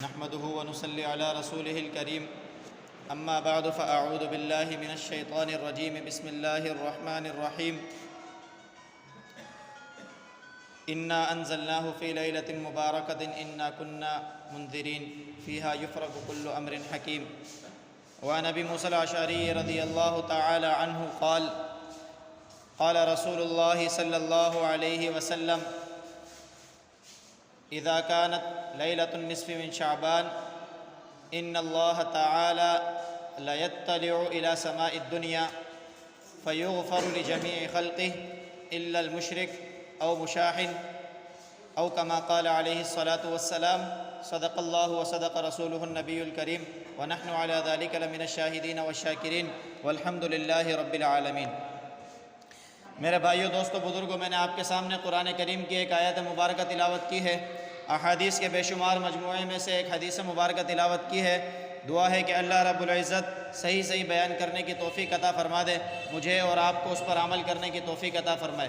نحمده ونصلي على رسوله الكريم أما بعد فأعوذ بالله من الشيطان الرجيم بسم الله الرحمن الرحيم إنا أنزلناه في ليلة مباركة إنا كنا منذرين فيها يفرق كل أمر حكيم. وعن أبي موسى الأشعري رضي الله تعالى عنه قال قال رسول الله صلى الله عليه وسلم إذا كانت ليلة النصف من شعبان إن الله تعالى لا يطلع إلى سماء الدنيا فيغفر لجميع خلقه إلا المشرك أو مشاحن أو كما قال عليه الصلاة والسلام صدق الله وصدق رسوله النبي الكريم ونحن على ذلك لمن الشاهدين والشاكرين والحمد لله رب العالمين. میرے بھائیو دوستو بزرگوں، میں نے آپ کے سامنے قرآن کریم کی ایک آیت مبارکہ تلاوت کی ہے. احادیث کے بے شمار مجموعے میں سے ایک حدیث مبارکہ تلاوت کی ہے. دعا ہے کہ اللہ رب العزت صحیح بیان کرنے کی توفیق عطا فرما دے، مجھے اور آپ کو اس پر عمل کرنے کی توفیق عطا فرمائے.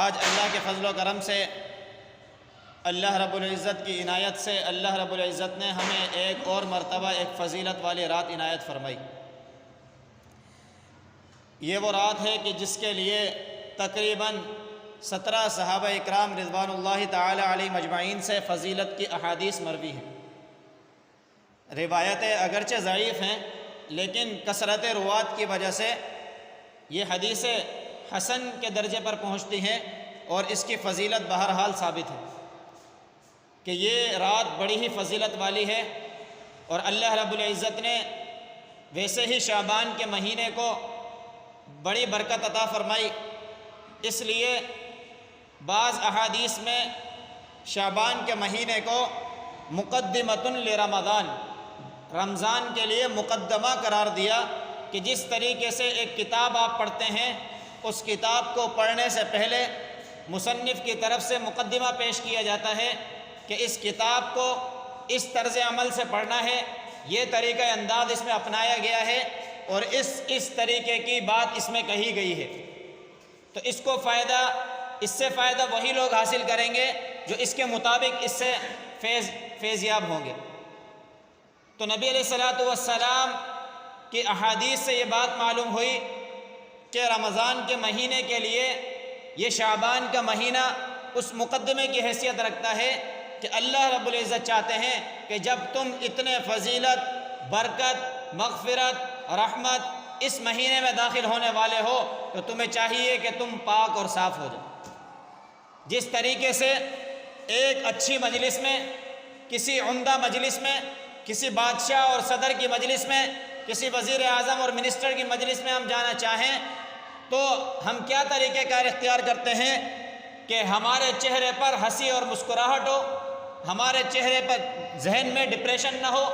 آج اللہ کے فضل و کرم سے، اللہ رب العزت کی عنایت سے، اللہ رب العزت نے ہمیں ایک اور مرتبہ ایک فضیلت والی رات عنایت فرمائی. یہ وہ رات ہے کہ جس کے لیے تقریباً 17 صحابہ اکرام رضوان اللہ تعالی علیہ مجمعین سے فضیلت کی احادیث مروی ہیں. روایتیں اگرچہ ضعیف ہیں لیکن کثرت روات کی وجہ سے یہ حدیث حسن کے درجے پر پہنچتی ہیں اور اس کی فضیلت بہرحال ثابت ہے کہ یہ رات بڑی ہی فضیلت والی ہے. اور اللہ رب العزت نے ویسے ہی شعبان کے مہینے کو بڑی برکت عطا فرمائی. اس لیے بعض احادیث میں شعبان کے مہینے کو مقدمۃ لرمضان، رمضان کے لیے مقدمہ قرار دیا کہ جس طریقے سے ایک کتاب آپ پڑھتے ہیں، اس کتاب کو پڑھنے سے پہلے مصنف کی طرف سے مقدمہ پیش کیا جاتا ہے کہ اس کتاب کو اس طرز عمل سے پڑھنا ہے، یہ طریقہ انداز اس میں اپنایا گیا ہے اور اس طریقے کی بات اس میں کہی گئی ہے. تو اس سے فائدہ وہی لوگ حاصل کریں گے جو اس کے مطابق اس سے فیضیاب ہوں گے. تو نبی علیہ الصلوۃ والسلام کی احادیث سے یہ بات معلوم ہوئی کہ رمضان کے مہینے کے لیے یہ شعبان کا مہینہ اس مقدمے کی حیثیت رکھتا ہے کہ اللہ رب العزت چاہتے ہیں کہ جب تم اتنے فضیلت، برکت، مغفرت، رحمت اس مہینے میں داخل ہونے والے ہو تو تمہیں چاہیے کہ تم پاک اور صاف ہو جاؤ. جس طریقے سے ایک اچھی مجلس میں، کسی عمدہ مجلس میں، کسی بادشاہ اور صدر کی مجلس میں، کسی وزیر اعظم اور منسٹر کی مجلس میں ہم جانا چاہیں تو ہم کیا طریقہ کار اختیار کرتے ہیں کہ ہمارے چہرے پر ہنسی اور مسکراہٹ ہو، ہمارے چہرے پر ذہن میں ڈپریشن نہ ہو،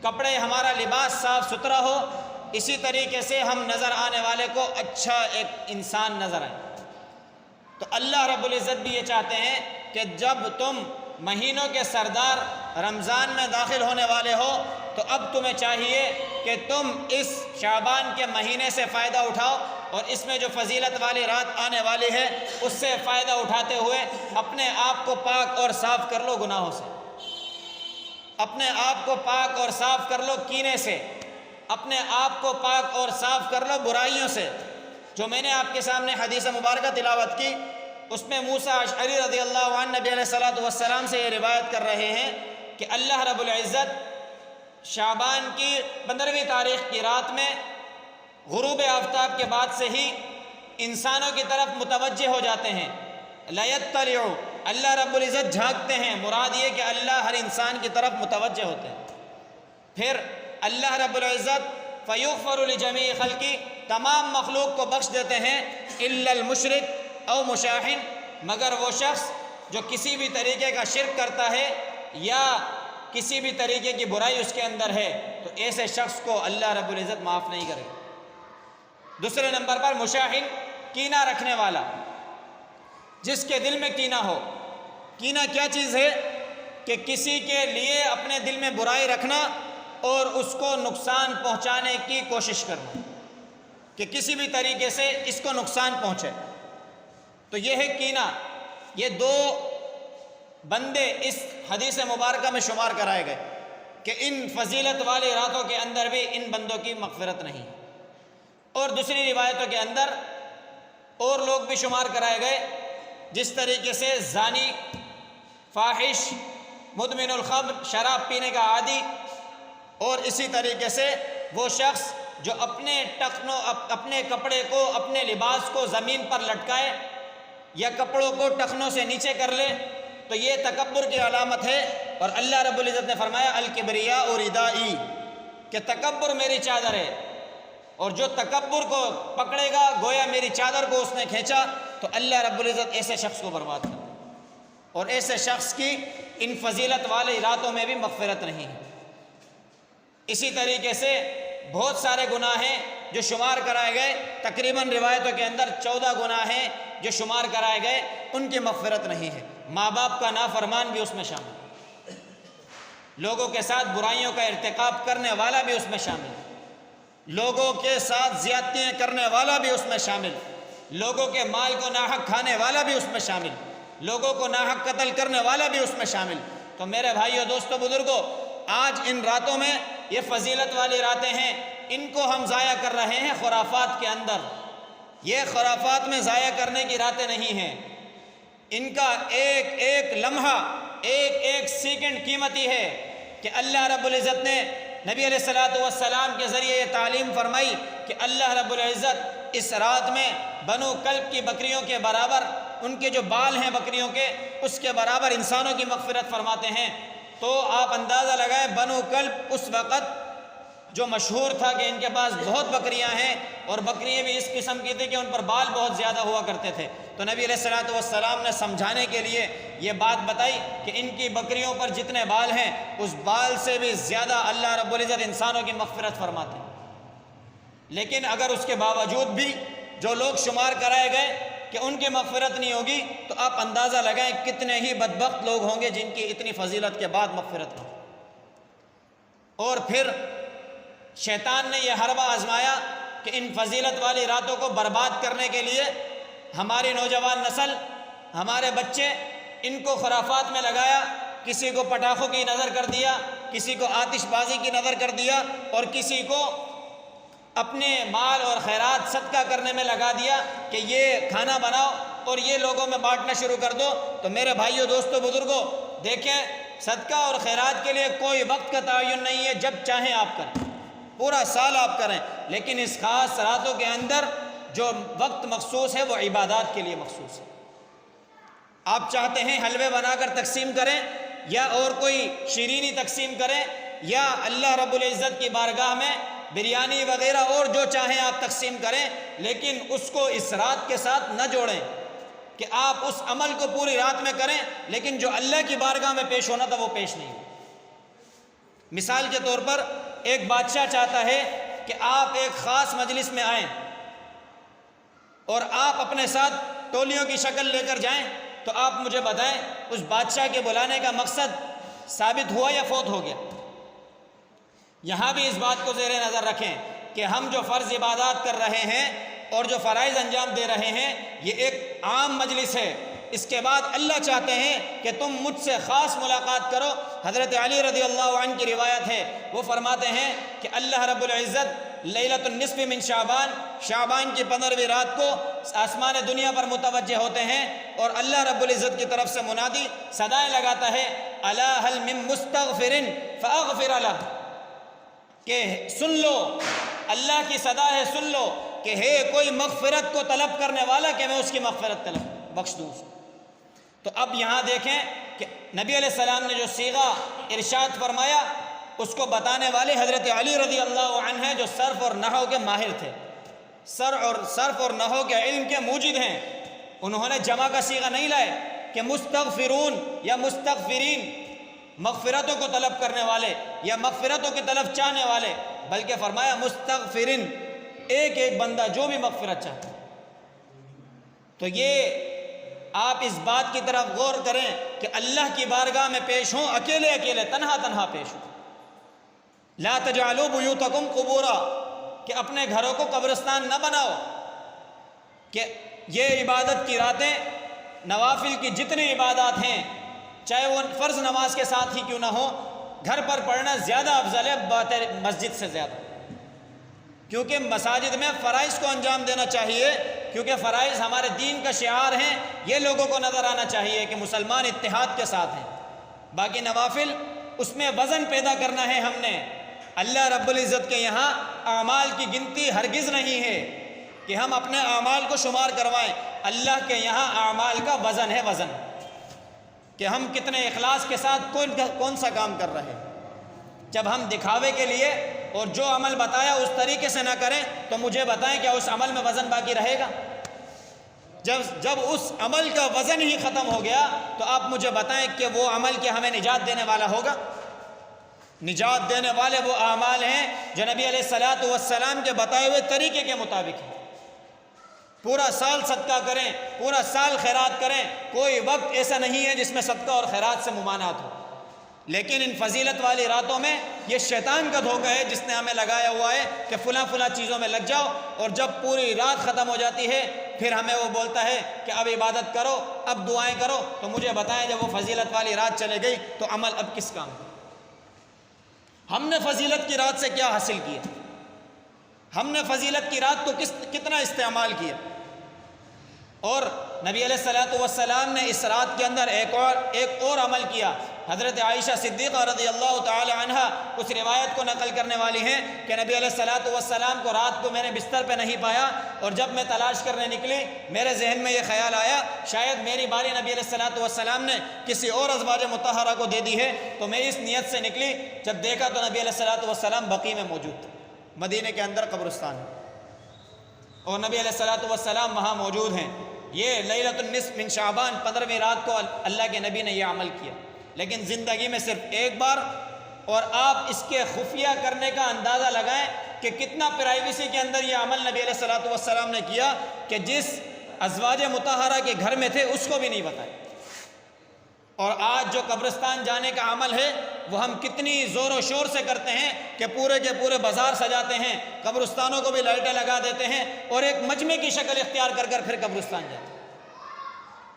کپڑے ہمارا لباس صاف ستھرا ہو. اسی طریقے سے ہم نظر آنے والے کو اچھا ایک انسان نظر آئے. تو اللہ رب العزت بھی یہ چاہتے ہیں کہ جب تم مہینوں کے سردار رمضان میں داخل ہونے والے ہو تو اب تمہیں چاہیے کہ تم اس شعبان کے مہینے سے فائدہ اٹھاؤ اور اس میں جو فضیلت والی رات آنے والی ہے اس سے فائدہ اٹھاتے ہوئے اپنے آپ کو پاک اور صاف کر لو گناہوں سے، اپنے آپ کو پاک اور صاف کر لو کینے سے، اپنے آپ کو پاک اور صاف کر لو برائیوں سے. جو میں نے آپ کے سامنے حدیث مبارکہ تلاوت کی اس میں موسیٰ اشعری رضی اللہ عنہ نبی علیہ الصلوۃ والسلام سے یہ روایت کر رہے ہیں کہ اللہ رب العزت شعبان کی 15ویں تاریخ کی رات میں غروب آفتاب کے بعد سے ہی انسانوں کی طرف متوجہ ہو جاتے ہیں. لا یطلع، اللہ رب العزت جھانکتے ہیں، مراد یہ کہ اللہ ہر انسان کی طرف متوجہ ہوتے ہیں. پھر اللہ رب العزت فیغفر لجمیع خلقی، تمام مخلوق کو بخش دیتے ہیں، الا المشرک او مشاحن، مگر وہ شخص جو کسی بھی طریقے کا شرک کرتا ہے یا کسی بھی طریقے کی برائی اس کے اندر ہے تو ایسے شخص کو اللہ رب العزت معاف نہیں کرے. دوسرے نمبر پر مشاحن، کینہ رکھنے والا، جس کے دل میں کینہ ہو. کینہ کیا چیز ہے؟ کہ کسی کے لیے اپنے دل میں برائی رکھنا اور اس کو نقصان پہنچانے کی کوشش کرنا، کہ کسی بھی طریقے سے اس کو نقصان پہنچے. تو یہ ہے کینہ. یہ دو بندے اس حدیث مبارکہ میں شمار کرائے گئے کہ ان فضیلت والی راتوں کے اندر بھی ان بندوں کی مغفرت نہیں. اور دوسری روایتوں کے اندر اور لوگ بھی شمار کرائے گئے، جس طریقے سے زانی، فاحش، مدمن الخمر، شراب پینے کا عادی، اور اسی طریقے سے وہ شخص جو اپنے کپڑے کو، اپنے لباس کو زمین پر لٹکائے یا کپڑوں کو ٹخنوں سے نیچے کر لے، تو یہ تکبر کی علامت ہے. اور اللہ رب العزت نے فرمایا الکبریاء ردائی، کہ تکبر میری چادر ہے، اور جو تکبر کو پکڑے گا گویا میری چادر کو اس نے کھینچا، تو اللہ رب العزت ایسے شخص کو برباد کر. اور ایسے شخص کی ان فضیلت والی راتوں میں بھی مغفرت نہیں ہے. اسی طریقے سے بہت سارے گناہ ہیں جو شمار کرائے گئے، تقریباً روایتوں کے اندر 14 گناہ ہیں جو شمار کرائے گئے، ان کی مغفرت نہیں ہے. ماں باپ کا نافرمان بھی اس میں شامل ہے، لوگوں کے ساتھ برائیوں کا ارتکاب کرنے والا بھی اس میں شامل ہے، لوگوں کے ساتھ زیادتیاں کرنے والا بھی اس میں شامل، لوگوں کے مال کو ناحق کھانے والا بھی اس میں شامل، لوگوں کو ناحق قتل کرنے والا بھی اس میں شامل. تو میرے بھائیو، دوستو، بزرگوں، آج ان راتوں میں یہ فضیلت والی راتیں ہیں، ان کو ہم ضائع کر رہے ہیں خرافات کے اندر. یہ خرافات میں ضائع کرنے کی راتیں نہیں ہیں، ان کا ایک ایک لمحہ، ایک ایک سیکنڈ قیمتی ہے. کہ اللہ رب العزت نے نبی علیہ الصلوۃ والسلام کے ذریعے یہ تعلیم فرمائی کہ اللہ رب العزت اس رات میں بنو کلب کی بکریوں کے برابر، ان کے جو بال ہیں بکریوں کے، اس کے برابر انسانوں کی مغفرت فرماتے ہیں. تو آپ اندازہ لگائیں، بنو کلب اس وقت جو مشہور تھا کہ ان کے پاس بہت بکریاں ہیں، اور بکریاں بھی اس قسم کی تھی کہ ان پر بال بہت زیادہ ہوا کرتے تھے. تو نبی علیہ الصلوۃ والسلام نے سمجھانے کے لیے یہ بات بتائی کہ ان کی بکریوں پر جتنے بال ہیں، اس بال سے بھی زیادہ اللہ رب العزت انسانوں کی مغفرت فرماتے ہیں. لیکن اگر اس کے باوجود بھی جو لوگ شمار کرائے گئے کہ ان کی مغفرت نہیں ہوگی، تو آپ اندازہ لگائیں کتنے ہی بدبخت لوگ ہوں گے جن کی اتنی فضیلت کے بعد مغفرت ہو. اور پھر شیطان نے یہ حربہ آزمایا کہ ان فضیلت والی راتوں کو برباد کرنے کے لیے ہماری نوجوان نسل، ہمارے بچے، ان کو خرافات میں لگایا. کسی کو پٹاخوں کی نظر کر دیا، کسی کو آتش بازی کی نظر کر دیا، اور کسی کو اپنے مال اور خیرات صدقہ کرنے میں لگا دیا کہ یہ کھانا بناؤ اور یہ لوگوں میں بانٹنا شروع کر دو. تو میرے بھائیو، دوستو، بزرگوں، دیکھیں، صدقہ اور خیرات کے لیے کوئی وقت کا تعین نہیں ہے، جب چاہیں آپ کریں، پورا سال آپ کریں. لیکن اس خاص راتوں کے اندر جو وقت مخصوص ہے وہ عبادات کے لیے مخصوص ہے. آپ چاہتے ہیں حلوے بنا کر تقسیم کریں، یا اور کوئی شیرینی تقسیم کریں، یا اللہ رب العزت کی بارگاہ میں بریانی وغیرہ اور جو چاہیں آپ تقسیم کریں، لیکن اس کو اس رات کے ساتھ نہ جوڑیں کہ آپ اس عمل کو پوری رات میں کریں، لیکن جو اللہ کی بارگاہ میں پیش ہونا تھا وہ پیش نہیں ہو. مثال کے طور پر ایک بادشاہ چاہتا ہے کہ آپ ایک خاص مجلس میں آئیں اور آپ اپنے ساتھ ٹولیوں کی شکل لے کر جائیں، تو آپ مجھے بتائیں اس بادشاہ کے بلانے کا مقصد ثابت ہوا یا فوت ہو گیا؟ یہاں بھی اس بات کو زیر نظر رکھیں کہ ہم جو فرض عبادات کر رہے ہیں اور جو فرائض انجام دے رہے ہیں، یہ ایک عام مجلس ہے. اس کے بعد اللہ چاہتے ہیں کہ تم مجھ سے خاص ملاقات کرو. حضرت علی رضی اللہ عنہ کی روایت ہے، وہ فرماتے ہیں کہ اللہ رب العزت لیلۃ النصف من شعبان کی 15ویں رات کو آسمان دنیا پر متوجہ ہوتے ہیں، اور اللہ رب العزت کی طرف سے منادی صدائیں لگاتا ہے، الا هل من مستغفر فاغفر له، کہ سن لو، اللہ کی صدا ہے، سن لو کہ ہے کوئی مغفرت کو طلب کرنے والا کہ میں اس کی مغفرت بخش دوں. تو اب یہاں دیکھیں کہ نبی علیہ السلام نے جو صیغہ ارشاد فرمایا، اس کو بتانے والے حضرت علی رضی اللہ عنہ ہیں، جو صرف اور نحو کے ماہر تھے، صرف اور نحو کے علم کے موجد ہیں. انہوں نے جمع کا صیغہ نہیں لائے کہ مستغفرون یا مستغفرین، مغفرتوں کو طلب کرنے والے یا مغفرتوں کی طلب چاہنے والے، بلکہ فرمایا مستغفرین، ایک ایک بندہ جو بھی مغفرت چاہتا ہے. تو یہ آپ اس بات کی طرف غور کریں کہ اللہ کی بارگاہ میں پیش ہوں، اکیلے اکیلے، تنہا تنہا پیش ہوں. لا تجعلوا بیوتکم قبورا، کہ اپنے گھروں کو قبرستان نہ بناؤ. کہ یہ عبادت کی راتیں، نوافل کی جتنی عبادات ہیں، چاہے وہ فرض نماز کے ساتھ ہی کیوں نہ ہو، گھر پر پڑھنا زیادہ افضل ہے بات مسجد سے زیادہ، کیونکہ مساجد میں فرائض کو انجام دینا چاہیے، کیونکہ فرائض ہمارے دین کا شعار ہیں، یہ لوگوں کو نظر آنا چاہیے کہ مسلمان اتحاد کے ساتھ ہیں۔ باقی نوافل اس میں وزن پیدا کرنا ہے ہم نے۔ اللہ رب العزت کے یہاں اعمال کی گنتی ہرگز نہیں ہے کہ ہم اپنے اعمال کو شمار کروائیں، اللہ کے یہاں اعمال کا وزن ہے، وزن کہ ہم کتنے اخلاص کے ساتھ کون سا کام کر رہے ہیں۔ جب ہم دکھاوے کے لیے اور جو عمل بتایا اس طریقے سے نہ کریں تو مجھے بتائیں کیا اس عمل میں وزن باقی رہے گا؟ جب اس عمل کا وزن ہی ختم ہو گیا تو آپ مجھے بتائیں کہ وہ عمل کیا ہمیں نجات دینے والا ہوگا؟ نجات دینے والے وہ اعمال ہیں جو نبی علیہ الصلوۃ والسلام کے بتائے ہوئے طریقے کے مطابق ہیں۔ پورا سال صدقہ کریں، پورا سال خیرات کریں، کوئی وقت ایسا نہیں ہے جس میں صدقہ اور خیرات سے ممانعت ہو، لیکن ان فضیلت والی راتوں میں یہ شیطان کا دھوکہ ہے جس نے ہمیں لگایا ہوا ہے کہ فلاں چیزوں میں لگ جاؤ، اور جب پوری رات ختم ہو جاتی ہے پھر ہمیں وہ بولتا ہے کہ اب عبادت کرو، اب دعائیں کرو۔ تو مجھے بتائیں جب وہ فضیلت والی رات چلے گئی تو عمل اب کس کام کا؟ ہم نے فضیلت کی رات سے کیا حاصل کیا؟ ہم نے فضیلت کی رات کو کتنا استعمال کیا؟ اور نبی علیہ الصلوۃ والسلام نے اس رات کے اندر ایک اور عمل کیا۔ حضرت عائشہ صدیقہ رضی اللہ تعالی عنہ اس روایت کو نقل کرنے والی ہیں کہ نبی علیہ الصلوۃ والسلام کو رات کو میں نے بستر پہ نہیں پایا، اور جب میں تلاش کرنے نکلی میرے ذہن میں یہ خیال آیا شاید میری باری نبی علیہ الصلوۃ والسلام نے کسی اور ازواج مطہرہ کو دے دی ہے، تو میں اس نیت سے نکلی، جب دیکھا تو نبی علیہ الصلوۃ والسلام بقیع میں موجود تھے، مدینے کے اندر قبرستان ہے، اور نبی علیہ الصلوۃ والسلام وہاں موجود ہیں۔ یہ لیلۃ النصف من شعبان 15ویں رات کو اللہ کے نبی نے یہ عمل کیا، لیکن زندگی میں صرف ایک بار، اور آپ اس کے خفیہ کرنے کا اندازہ لگائیں کہ کتنا پرائیویسی کے اندر یہ عمل نبی علیہ الصلوۃ والسلام نے کیا کہ جس ازواج مطہرہ کے گھر میں تھے اس کو بھی نہیں بتایا۔ اور آج جو قبرستان جانے کا عمل ہے وہ ہم کتنی زور و شور سے کرتے ہیں کہ پورے کے پورے بازار سجاتے ہیں، قبرستانوں کو بھی لائٹیں لگا دیتے ہیں، اور ایک مجمع کی شکل اختیار کر پھر قبرستان جاتے ہیں۔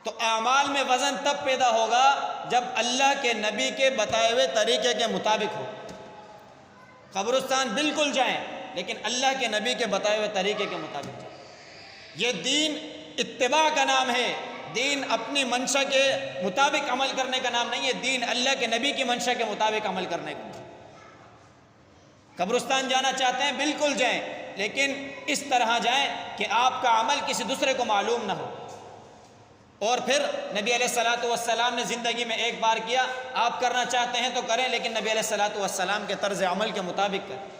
تو اعمال میں وزن تب پیدا ہوگا جب اللہ کے نبی کے بتائے ہوئے طریقے کے مطابق ہو۔ قبرستان بالکل جائیں لیکن اللہ کے نبی کے بتائے ہوئے طریقے کے مطابق جائیں۔ یہ دین اتباع کا نام ہے، دین اپنی منشا کے مطابق عمل کرنے کا نام نہیں ہے، دین اللہ کے نبی کی منشا کے مطابق عمل کرنے کا نام۔ قبرستان جانا چاہتے ہیں بالکل جائیں، لیکن اس طرح جائیں کہ آپ کا عمل کسی دوسرے کو معلوم نہ ہو۔ اور پھر نبی علیہ الصلوۃ والسلام نے زندگی میں ایک بار کیا، آپ کرنا چاہتے ہیں تو کریں، لیکن نبی علیہ الصلوۃ والسلام کے طرز عمل کے مطابق کریں۔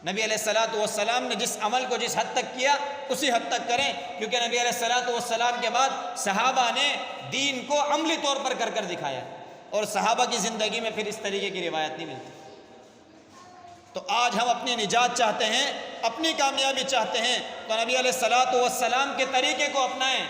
نبی علیہ الصلوۃ والسلام نے جس عمل کو جس حد تک کیا اسی حد تک کریں، کیونکہ نبی علیہ الصلوۃ والسلام کے بعد صحابہ نے دین کو عملی طور پر کر دکھایا، اور صحابہ کی زندگی میں پھر اس طریقے کی روایت نہیں ملتی۔ تو آج ہم اپنی نجات چاہتے ہیں، اپنی کامیابی چاہتے ہیں تو نبی علیہ الصلوۃ والسلام کے طریقے کو اپنائیں۔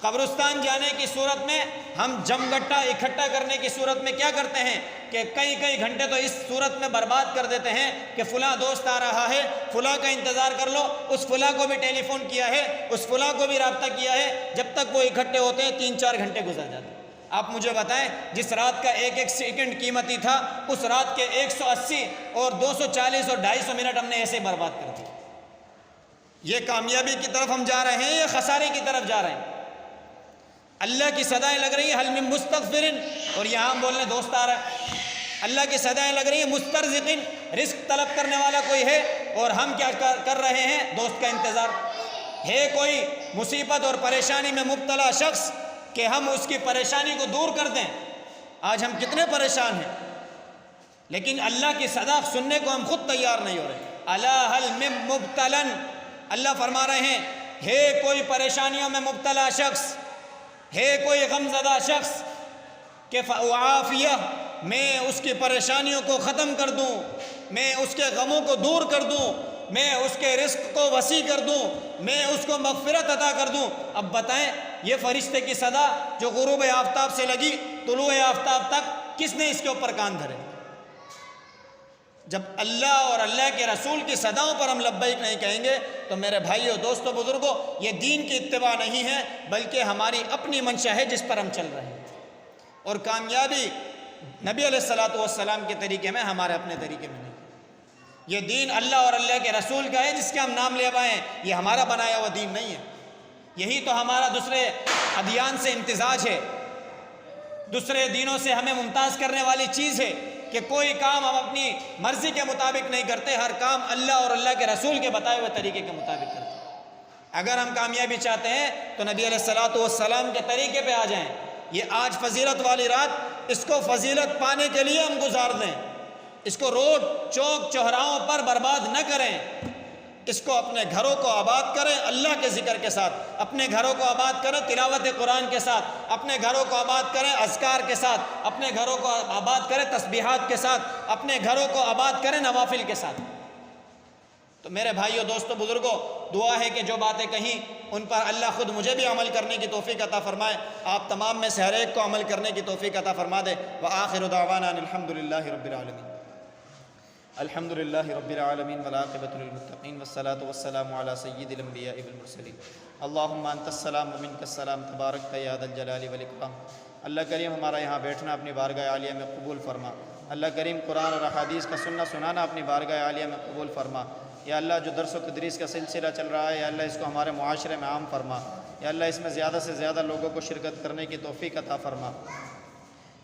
قبرستان جانے کی صورت میں ہم جمگٹا اکٹھا کرنے کی صورت میں کیا کرتے ہیں کہ کئی گھنٹے تو اس صورت میں برباد کر دیتے ہیں کہ فلاں دوست آ رہا ہے، فلاں کا انتظار کر لو، اس فلاں کو بھی ٹیلی فون کیا ہے، اس فلاں کو بھی رابطہ کیا ہے، جب تک وہ اکٹھے ہوتے ہیں 3-4 گھنٹے گزر جاتے ہیں۔ آپ مجھے بتائیں جس رات کا ایک سیکنڈ قیمتی تھا اس رات کے 180 اور 240 اور 250 منٹ ہم نے ایسے برباد کر دی۔ یہ کامیابی کی طرف ہم جا رہے ہیں یا خسارے کی طرف جا رہے ہیں؟ اللہ کی صدائیں لگ رہی ہیں حل من مستغفرن، اور یہاں ہم بولنے دوست آ رہا ہے۔ اللہ کی صدائیں لگ رہی ہیں مسترزقن، رزق طلب کرنے والا کوئی ہے، اور ہم کیا کر رہے ہیں؟ دوست کا انتظار ہے۔ کوئی مصیبت اور پریشانی میں مبتلا شخص کہ ہم اس کی پریشانی کو دور کر دیں۔ آج ہم کتنے پریشان ہیں، لیکن اللہ کی صدا سننے کو ہم خود تیار نہیں ہو رہے۔ الا هل من مبتلا، اللہ فرما رہے ہیں ہے کوئی پریشانیوں میں مبتلا شخص، ہے کوئی غمزدہ شخص کہ فَأُعَافِيَهُ، میں اس کی پریشانیوں کو ختم کر دوں، میں اس کے غموں کو دور کر دوں، میں اس کے رزق کو وسیع کر دوں، میں اس کو مغفرت عطا کر دوں۔ اب بتائیں یہ فرشتے کی صدا جو غروب آفتاب سے لگی طلوع آفتاب تک، کس نے اس کے اوپر کان دھرے؟ جب اللہ اور اللہ کے رسول کی صداؤں پر ہم لبیک نہیں کہیں گے تو میرے بھائیوں، دوستوں، بزرگوں، یہ دین کی اتباع نہیں ہے بلکہ ہماری اپنی منشا ہے جس پر ہم چل رہے ہیں۔ اور کامیابی نبی علیہ الصلوۃ والسلام کے طریقے میں، ہمارے اپنے طریقے میں نہیں۔ یہ دین اللہ اور اللہ کے رسول کا ہے جس کے ہم نام لے آئے ہیں، یہ ہمارا بنایا ہوا دین نہیں ہے۔ یہی تو ہمارا دوسرے ادیان سے امتزاج ہے، دوسرے دینوں سے ہمیں ممتاز کرنے والی چیز ہے کہ کوئی کام ہم اپنی مرضی کے مطابق نہیں کرتے، ہر کام اللہ اور اللہ کے رسول کے بتائے ہوئے طریقے کے مطابق کرتے ہیں۔ اگر ہم کامیابی چاہتے ہیں تو نبی علیہ الصلوۃ والسلام کے طریقے پہ آ جائیں۔ یہ آج فضیلت والی رات، اس کو فضیلت پانے کے لیے ہم گزار دیں، اس کو روڈ چوک چوراہوں پر برباد نہ کریں، اس کو اپنے گھروں کو آباد کریں اللہ کے ذکر کے ساتھ، اپنے گھروں کو آباد کریں تلاوت قرآن کے ساتھ، اپنے گھروں کو آباد کریں اذکار کے ساتھ، اپنے گھروں کو آباد کریں تسبیحات کے ساتھ، اپنے گھروں کو آباد کریں نوافل کے ساتھ۔ تو میرے بھائیوں، دوستوں، بزرگوں، دعا ہے کہ جو باتیں کہیں ان پر اللہ خود مجھے بھی عمل کرنے کی توفیق عطا فرمائے، آپ تمام میں سے ہر ایک کو عمل کرنے کی توفیق عطا فرما دے۔ وآخر دعوانا الحمد للہ رب العالمین۔ الحمد للہ رب العالمین والعاقبۃ للمتقین والصلاة والسلام علی سید الانبیاء والمرسلین۔ اللہم انت السلام ومنک السلام تبارکت یا ذا الجلال والاکرام۔ اللہ کریم ہمارا یہاں بیٹھنا اپنی بارگاہ عالیہ میں قبول فرما۔ اللہ کریم قرآن اور احادیث کا سننا سنانا اپنی بارگاہ عالیہ میں قبول فرما۔ یا اللہ جو درس و تدریس کا سلسلہ چل رہا ہے، یا اللہ اس کو ہمارے معاشرے میں عام فرما۔ یا اللہ اس میں زیادہ سے زیادہ لوگوں کو شرکت کرنے کی توفیق عطا فرما۔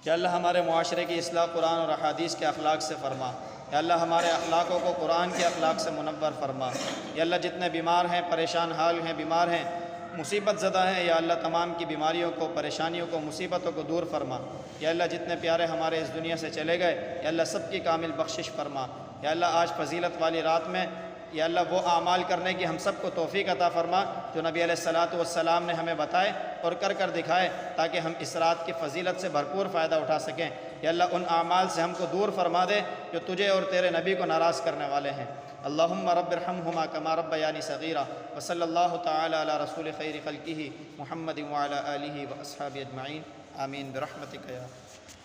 یا اللہ ہمارے معاشرے کی اصلاح قرآن اور احادیث کے اخلاق سے فرما۔ یا اللہ ہمارے اخلاقوں کو قرآن کے اخلاق سے منور فرما۔ یا اللہ جتنے بیمار ہیں، پریشان حال ہیں، بیمار ہیں، مصیبت زدہ ہیں، یا اللہ تمام کی بیماریوں کو، پریشانیوں کو، مصیبتوں کو دور فرما۔ یا اللہ جتنے پیارے ہمارے اس دنیا سے چلے گئے، یا اللہ سب کی کامل بخشش فرما۔ یا اللہ آج فضیلت والی رات میں یا اللہ وہ اعمال کرنے کی ہم سب کو توفیق عطا فرما جو نبی علیہ الصلوۃ والسلام نے ہمیں بتائے اور کر دکھائے، تاکہ ہم اس رات کی فضیلت سے بھرپور فائدہ اٹھا سکیں۔ یا اللہ ان اعمال سے ہم کو دور فرما دے جو تجھے اور تیرے نبی کو ناراض کرنے والے ہیں۔ اللہم رب ارحمہما کما ربیانی صغیرا، وصلی اللہ تعالی علی رسول خیر خلقہ محمد وعلی آلہ واصحابہ اجمعین، آمین برحمتک یا